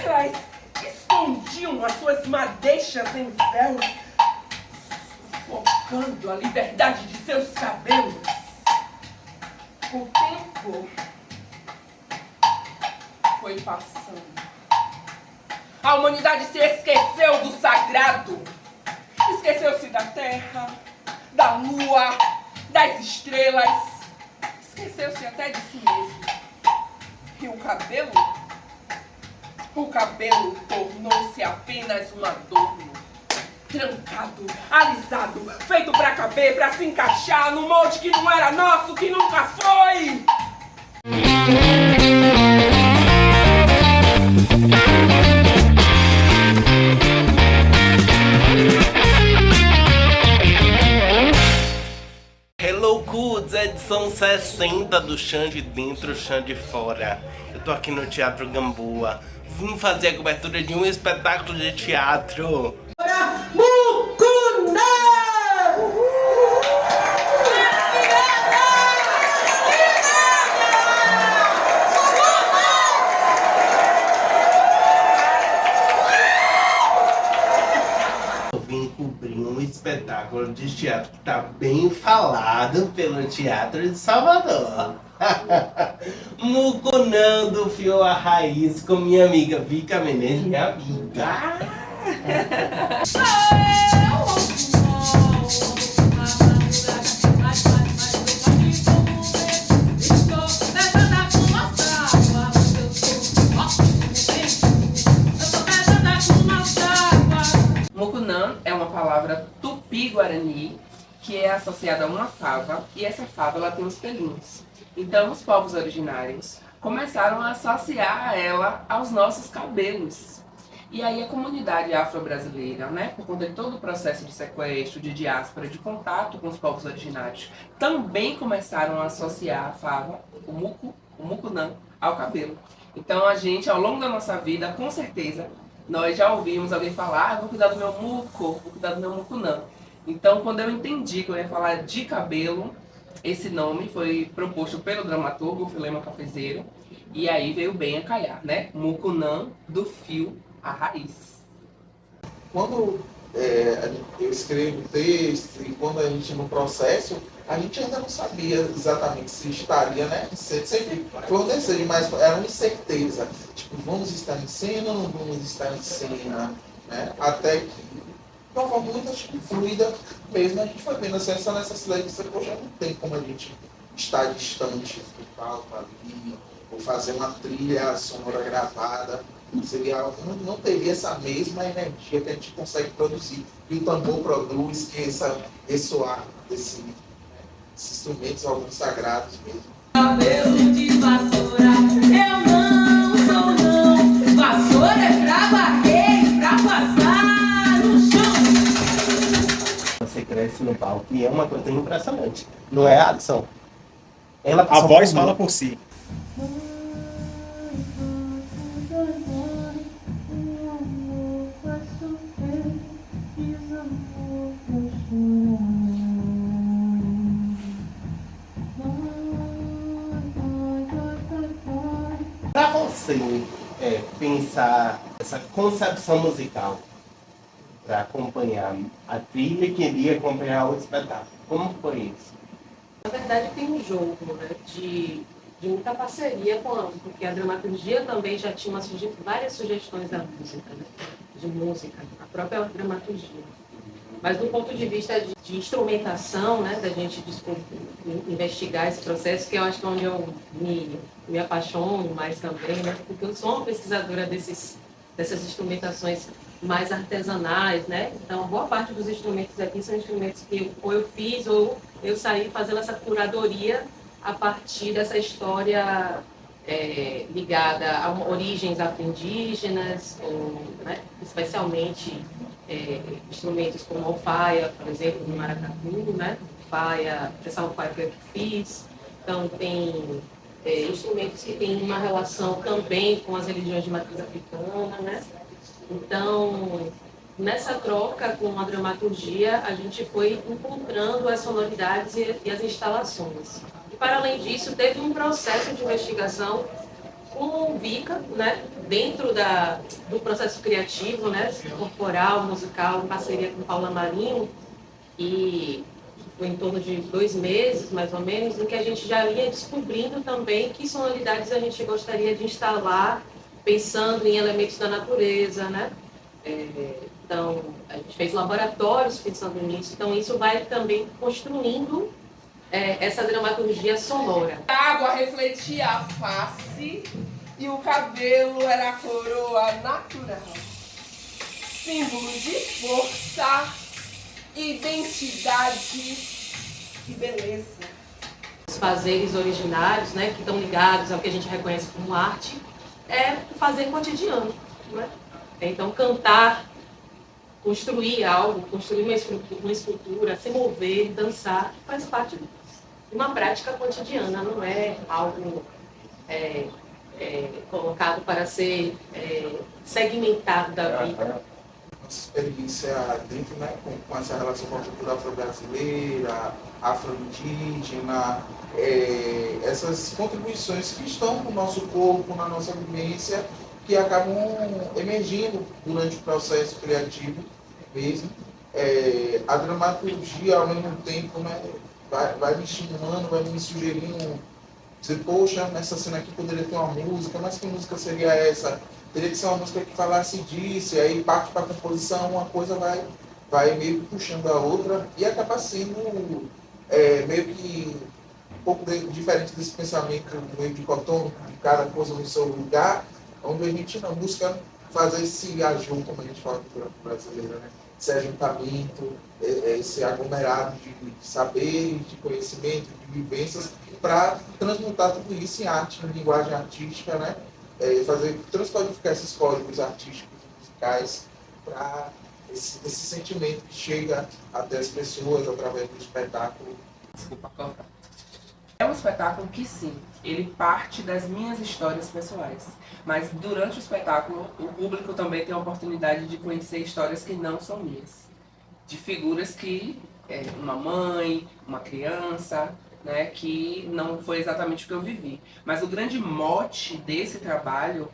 Elas escondiam as suas madeixas em véus, sufocando a liberdade de seus cabelos. O tempo foi passando. A humanidade se esqueceu do sagrado. Esqueceu-se da terra, da lua, das estrelas. Esqueceu-se até de si mesmo. E o cabelo tornou-se apenas um adorno. Trancado, alisado, feito pra caber, pra se encaixar no molde que não era nosso, que nunca foi. Hello Goods, edição 60 do Chão de Dentro, Chão de Fora. Eu tô aqui no Teatro Gamboa. Vim fazer a cobertura de um espetáculo de teatro. Mucuna! Eu vim cobrir um espetáculo de teatro que tá bem falado pelo Teatro de Salvador. Mucunando Fio a Raiz com minha amiga Vika Menezes, minha amiga. Mucunã é uma palavra tupi-guarani que é associada a uma fava, e essa fava ela tem os pelinhos. Então os povos originários começaram a associar ela aos nossos cabelos. E aí a comunidade afro-brasileira, né, por conta de todo o processo de sequestro, de diáspora, de contato com os povos originários, também começaram a associar a fava, o mucunã, ao cabelo. Então a gente, ao longo da nossa vida, com certeza, nós já ouvimos alguém falar, vou cuidar do meu muco, vou cuidar do meu mucunã. Então, quando eu entendi que eu ia falar de cabelo, esse nome foi proposto pelo dramaturgo Filema Cafezeiro, e aí veio bem a calhar, né? Mucunã, do fio à raiz. Quando eu escrevo texto e quando a gente no processo, a gente ainda não sabia exatamente se estaria, né? Sempre foi um desejo, mas era uma incerteza. Tipo, vamos estar em cena ou não vamos estar em cena? Né? Até que, de uma forma muito fluida mesmo, a gente foi vendo essa necessidade de dizer, poxa, não tem como a gente estar distante do palco ali, ou fazer uma trilha sonora gravada. Seria, não teria essa mesma energia que a gente consegue produzir, que o tambor produz, que esse ressoar desses instrumentos, alguns sagrados mesmo. Cabelo de vassoura, eu não sou não. Vassoura é pra varrer, pra passar no chão. Você cresce no palco e é uma coisa impressionante. Não é a ação. Ela A voz fala por si. Para você pensar essa concepção musical para acompanhar a trilha que iria acompanhar o espetáculo, como foi isso? Na verdade, tem um jogo, né, de muita parceria porque a dramaturgia também já tinha várias sugestões da música, né, de música, a própria dramaturgia. Mas do ponto de vista de instrumentação, né, da gente investigar esse processo, que eu acho que é onde eu me apaixono mais também, né, porque eu sou uma pesquisadora dessas instrumentações mais artesanais, né? Então, boa parte dos instrumentos aqui são instrumentos que ou eu fiz ou eu saí fazendo essa curadoria a partir dessa história ligada a origens afro-indígenas, né? Especialmente instrumentos como alfaia, por exemplo, no maracatu, né? Alfaia, essa alfaia foi eu que fiz. Então, tem instrumentos que têm uma relação também com as religiões de matriz africana, né? Então, nessa troca com a dramaturgia, a gente foi encontrando as sonoridades e as instalações. E, para além disso, teve um processo de investigação com o Vika, né, dentro do processo criativo, né, corporal, musical, em parceria com Paula Marinho, e foi em torno de 2 meses, mais ou menos, em que a gente já ia descobrindo também que sonoridades a gente gostaria de instalar, pensando em elementos da natureza, né? Então, a gente fez laboratórios pensando nisso, então isso vai também construindo essa dramaturgia sonora. A água refletia a face e o cabelo era a coroa natural, símbolo de força, identidade e beleza. Os fazeres originários, né, que estão ligados ao que a gente reconhece como arte, é o fazer cotidiano, né? Então, cantar, construir algo, construir uma escultura, se mover, dançar, faz parte de uma prática cotidiana, não é algo colocado para ser segmentado da vida. Nossa experiência dentro, né, com essa relação com a cultura afro-brasileira, afro-indígena, essas contribuições que estão no nosso corpo, na nossa vivência, que acabam emergindo durante o processo criativo mesmo. A dramaturgia, ao mesmo tempo, né, vai me estimulando, vai me sugerindo, dizer, poxa, nessa cena aqui poderia ter uma música, mas que música seria essa? Teria que ser uma música que falasse disso, e aí parte para a composição, uma coisa vai meio que puxando a outra, e acaba sendo meio que um pouco diferente desse pensamento meio dicotômico, de cada coisa no seu lugar, onde a gente não busca fazer esse ajunto, como a gente fala na cultura brasileira, né? Esse ajuntamento, esse aglomerado de saberes, de conhecimento, de vivências, para transmutar tudo isso em arte, em linguagem artística, né? Transcodificar esses códigos artísticos e musicais para esse sentimento que chega até as pessoas através do espetáculo. Desculpa cortar. É um espetáculo que, sim, ele parte das minhas histórias pessoais. Mas durante o espetáculo, o público também tem a oportunidade de conhecer histórias que não são minhas. De figuras que, uma mãe, uma criança, né, que não foi exatamente o que eu vivi. Mas o grande mote desse trabalho,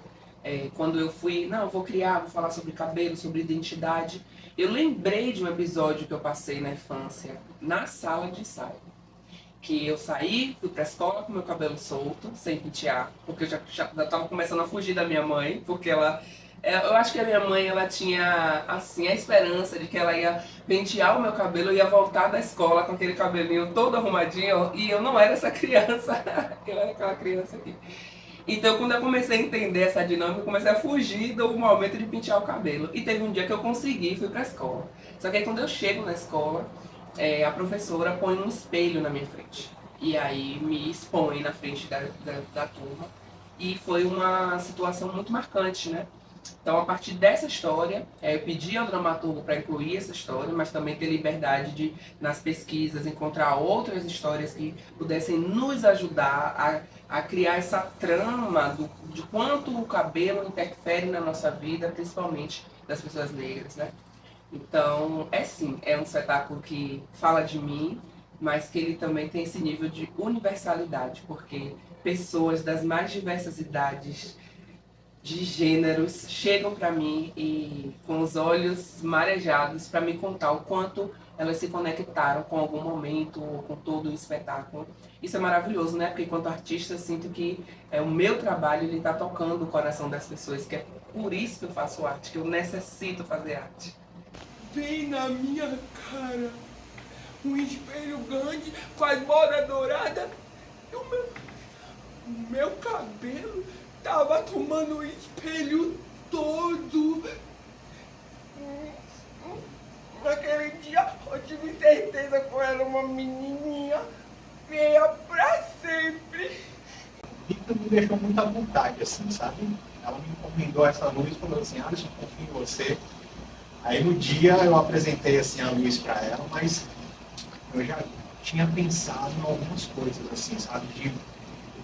quando eu fui, não, eu vou falar sobre cabelo, sobre identidade, eu lembrei de um episódio que eu passei na infância, na sala de ensaio. Que eu saí, fui pra escola com meu cabelo solto, sem pentear, porque eu já estava começando a fugir da minha mãe, porque eu acho que a minha mãe, ela tinha, assim, a esperança de que ela ia pentear o meu cabelo e ia voltar da escola com aquele cabelinho todo arrumadinho, e eu não era essa criança, eu era aquela criança aqui. Então, quando eu comecei a entender essa dinâmica, eu comecei a fugir do momento de pentear o cabelo. E teve um dia que eu consegui e fui pra escola. Só que aí, quando eu chego na escola, a professora põe um espelho na minha frente. E aí me expõe na frente da turma. E foi uma situação muito marcante, né? Então, a partir dessa história, eu pedi ao dramaturgo para incluir essa história, mas também ter liberdade de, nas pesquisas, encontrar outras histórias que pudessem nos ajudar a criar essa trama de quanto o cabelo interfere na nossa vida, principalmente das pessoas negras, né? Então, sim, é um espetáculo que fala de mim, mas que ele também tem esse nível de universalidade, porque pessoas das mais diversas idades, de gêneros, chegam para mim e com os olhos marejados para me contar o quanto elas se conectaram com algum momento ou com todo o espetáculo. Isso é maravilhoso, né? Porque enquanto artista eu sinto que o meu trabalho ele está tocando o coração das pessoas, que é por isso que eu faço arte, que eu necessito fazer arte. Vem na minha cara um espelho grande com as bordas douradas e o meu cabelo tava tomando o espelho todo. Naquele dia eu tive certeza que eu era uma menininha feia pra sempre. Rita me deixou muito à vontade, assim, sabe? Ela me encomendou essa luz e falou assim, Alisson, confio em você. Aí no dia eu apresentei assim a luz para ela, mas eu já tinha pensado em algumas coisas, assim, sabe?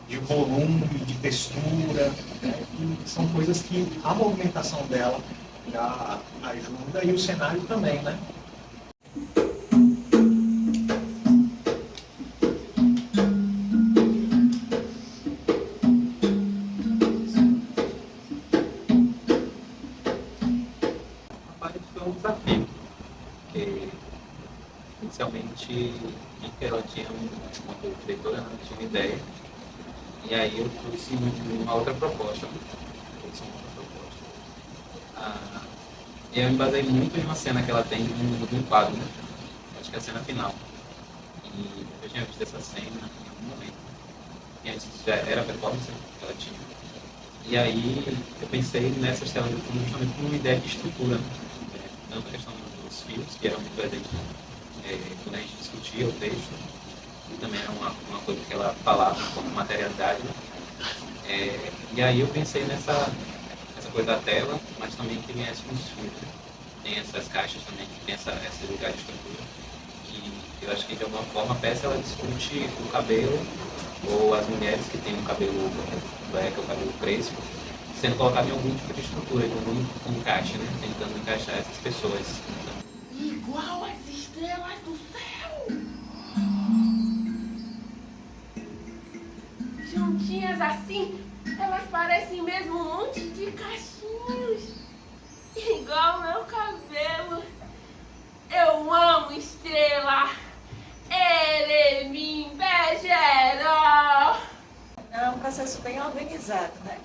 De volume, de textura, né? E são coisas que a movimentação dela já ajuda e o cenário também, né? um desafio, porque inicialmente ela tinha uma diretora, né, tinha uma ideia, e aí eu trouxe uma outra proposta. E eu me baseei muito em uma cena que ela tem de um quadro, né? Acho que é a cena final. E eu tinha visto essa cena em algum momento. E antes já era a performance que ela tinha. E aí eu pensei nessas telas de fundo justamente como uma ideia de estrutura, né? Tanto a questão dos fios, que era muito presente quando a gente discutia o texto, e também era uma coisa que ela falava como materialidade. E aí eu pensei nessa coisa da tela, mas também que viesse com os fios. Tem essas caixas também, que tem esse lugar de estrutura, que eu acho que de alguma forma a peça ela discute o cabelo, ou as mulheres que têm um cabelo black ou cabelo crespo, sendo colocado em algum tipo de estrutura, em algum encaixe, né? Tentando encaixar essas pessoas. Igual as estrelas do céu! Juntinhas assim, elas parecem mesmo um monte de cachinhos. Igual meu cabelo. Eu amo estrela. Ele me invejará. É um processo bem organizado, né?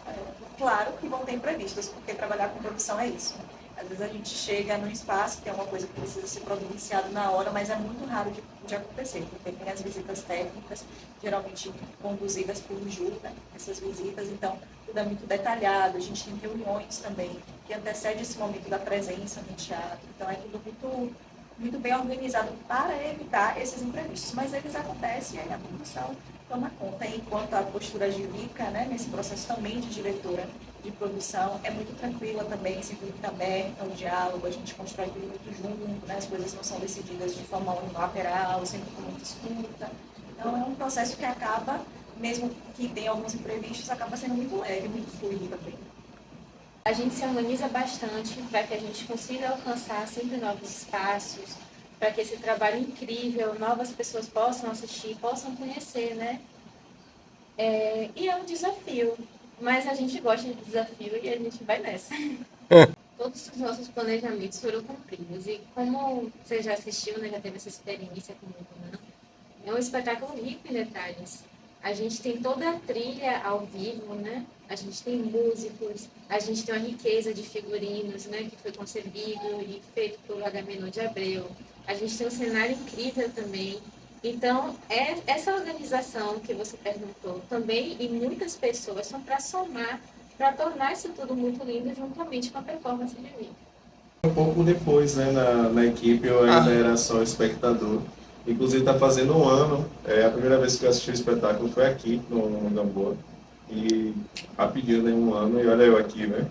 Claro que vão ter imprevistos, porque trabalhar com produção é isso. Às vezes a gente chega num espaço que é uma coisa que precisa ser providenciado na hora, mas é muito raro de acontecer, porque tem as visitas técnicas, geralmente conduzidas por Ju, né? Essas visitas, então tudo é muito detalhado, a gente tem reuniões também, que antecede esse momento da presença no teatro, então é tudo muito bem organizado para evitar esses imprevistos, mas eles acontecem e aí a produção toma conta. Enquanto a postura jurídica, né, nesse processo também de diretora de produção, é muito tranquila também, sempre muito aberta ao diálogo, a gente constrói tudo muito junto, né, as coisas não são decididas de forma unilateral, sempre com muita escuta. Então é um processo que acaba, mesmo que tenha alguns imprevistos, acaba sendo muito leve, muito fluido também. A gente se organiza bastante para que a gente consiga alcançar sempre novos espaços, para que esse trabalho incrível, novas pessoas possam assistir, possam conhecer, né? E é um desafio, mas a gente gosta de desafio e a gente vai nessa. Todos os nossos planejamentos foram cumpridos e como você já assistiu, né, já teve essa experiência comigo, né? É um espetáculo rico em detalhes. A gente tem toda a trilha ao vivo, né? A gente tem músicos, a gente tem uma riqueza de figurinos, né? Que foi concebido e feito por Agamenon de Abreu. A gente tem um cenário incrível também. Então, essa organização que você perguntou também, e muitas pessoas, são para somar, para tornar isso tudo muito lindo juntamente com a performance de mim. Um pouco depois, né, na equipe, eu ainda era só espectador. Inclusive está fazendo um ano, a primeira vez que eu assisti o espetáculo foi aqui no Gamboa. E rapidinho, né, um ano, e olha eu aqui, né,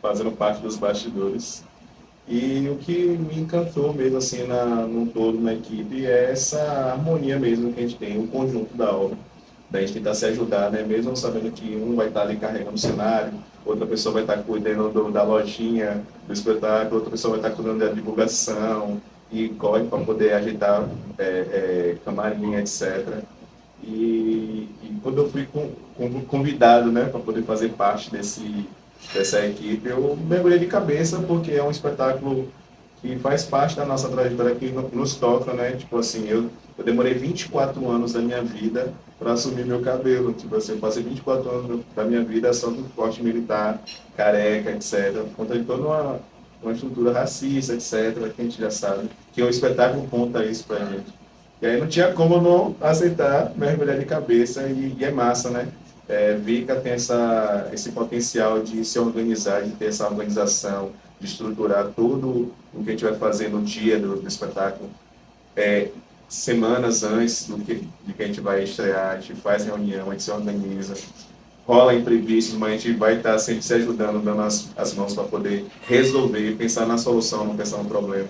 fazendo parte dos bastidores. E o que me encantou mesmo, assim, no todo, na equipe, é essa harmonia mesmo que a gente tem, o conjunto da obra. Da gente tentar se ajudar, né, mesmo sabendo que um vai estar ali carregando o cenário, outra pessoa vai estar cuidando da lojinha do espetáculo, outra pessoa vai estar cuidando da divulgação, e corre para poder ajeitar camarim, etc. E quando eu fui convidado, né, para poder fazer parte dessa equipe, eu mergulhei de cabeça, porque é um espetáculo que faz parte da nossa trajetória, que nos toca, né? Tipo assim, eu demorei 24 anos da minha vida para assumir meu cabelo. Tipo assim, eu passei 24 anos da minha vida só no corte militar, careca, etc. Por conta de toda uma estrutura racista, etc., que a gente já sabe, que o espetáculo conta isso pra gente. E aí não tinha como não aceitar mergulhar de cabeça, e é massa, né? Vika tem esse potencial de se organizar, de ter essa organização, de estruturar tudo o que a gente vai fazer no dia do espetáculo. Semanas antes de que a gente vai estrear, a gente faz reunião, a gente se organiza, rola imprevistos, mas a gente vai estar sempre se ajudando, dando as mãos para poder resolver, pensar na solução, não pensar no problema.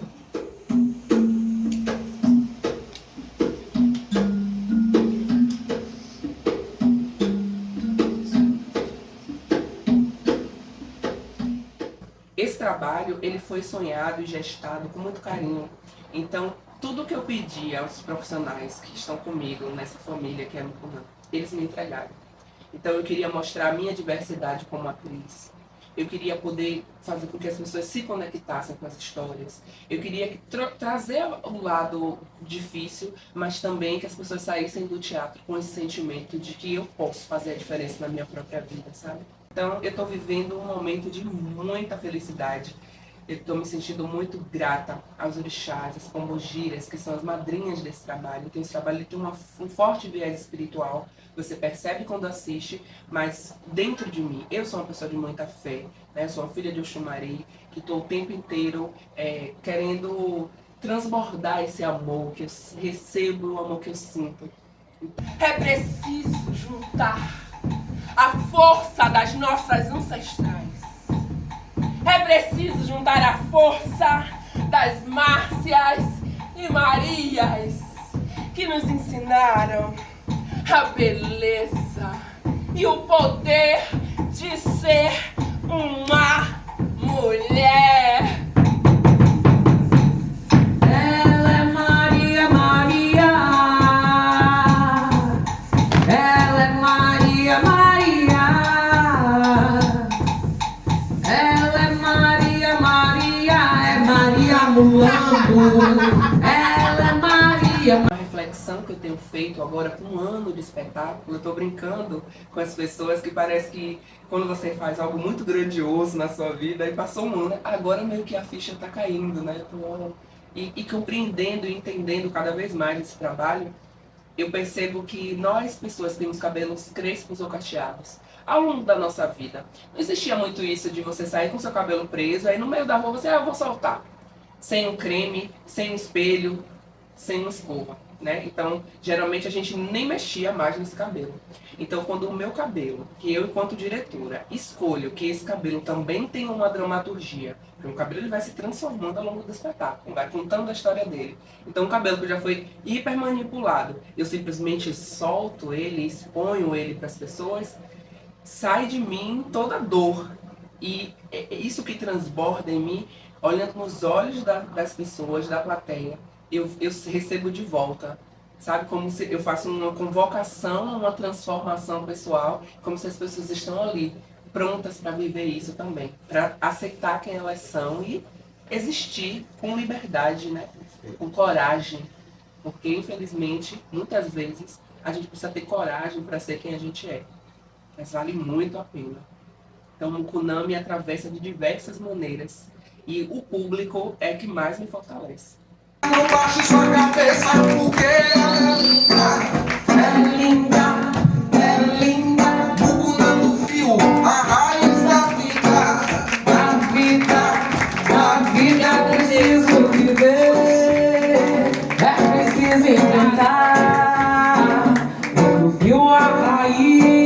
Esse trabalho, ele foi sonhado e gestado com muito carinho. Então, tudo que eu pedi aos profissionais que estão comigo nessa família que é Mucunã, eles me entregaram. Então eu queria mostrar a minha diversidade como atriz. Eu queria poder fazer com que as pessoas se conectassem com as histórias. Eu queria trazer o lado difícil, mas também que as pessoas saíssem do teatro com esse sentimento de que eu posso fazer a diferença na minha própria vida, sabe? Então, eu estou vivendo um momento de muita felicidade. Eu estou me sentindo muito grata aos orixás, às pombogiras, que são as madrinhas desse trabalho. Então, esse trabalho tem um forte viés espiritual. Você percebe quando assiste, mas dentro de mim, eu sou uma pessoa de muita fé, né? Eu sou uma filha de Oxumari, que estou o tempo inteiro querendo transbordar esse amor que eu recebo, o amor que eu sinto. É preciso juntar a força das nossas ancestrais. É preciso juntar a força das Márcias e Marias que nos ensinaram a beleza e o poder de ser uma mulher. Ela é Maria, Maria. Ela é Maria, Maria. Ela é Maria, Maria. É Maria Mulambo. Ela é Maria. Uma reflexão que eu tenho feito agora com um ano de espetáculo, eu estou brincando com as pessoas que parece que quando você faz algo muito grandioso na sua vida, e passou um ano, agora meio que a ficha está caindo, né? E compreendendo e entendendo cada vez mais esse trabalho, eu percebo que nós, pessoas, temos cabelos crespos ou cacheados. Ao longo da nossa vida, não existia muito isso de você sair com seu cabelo preso, aí no meio da rua você, vou soltar. Sem um creme, sem um espelho, sem uma escova, né? Então, geralmente a gente nem mexia mais nesse cabelo. Então, quando o meu cabelo, que eu enquanto diretora, escolho que esse cabelo também tem uma dramaturgia, porque o cabelo ele vai se transformando ao longo do espetáculo, vai contando a história dele. Então, um cabelo que já foi hiper manipulado, eu simplesmente solto ele, exponho ele para as pessoas, sai de mim toda a dor. E é isso que transborda em mim, olhando nos olhos das pessoas, da plateia, eu recebo de volta, sabe? Como se eu faço uma convocação, uma transformação pessoal, como se as pessoas estão ali, prontas para viver isso também, para aceitar quem elas são e existir com liberdade, né? Com coragem, porque infelizmente, muitas vezes, a gente precisa ter coragem para ser quem a gente é, mas vale muito a pena. Então, o Mucunã me atravessa de diversas maneiras e o público é que mais me fortalece. Não baixe sua cabeça porque ela é linda, é linda. Mucunã no fio, a raiz da vida. Da vida é preciso viver, é preciso inventar. No fio a raiz.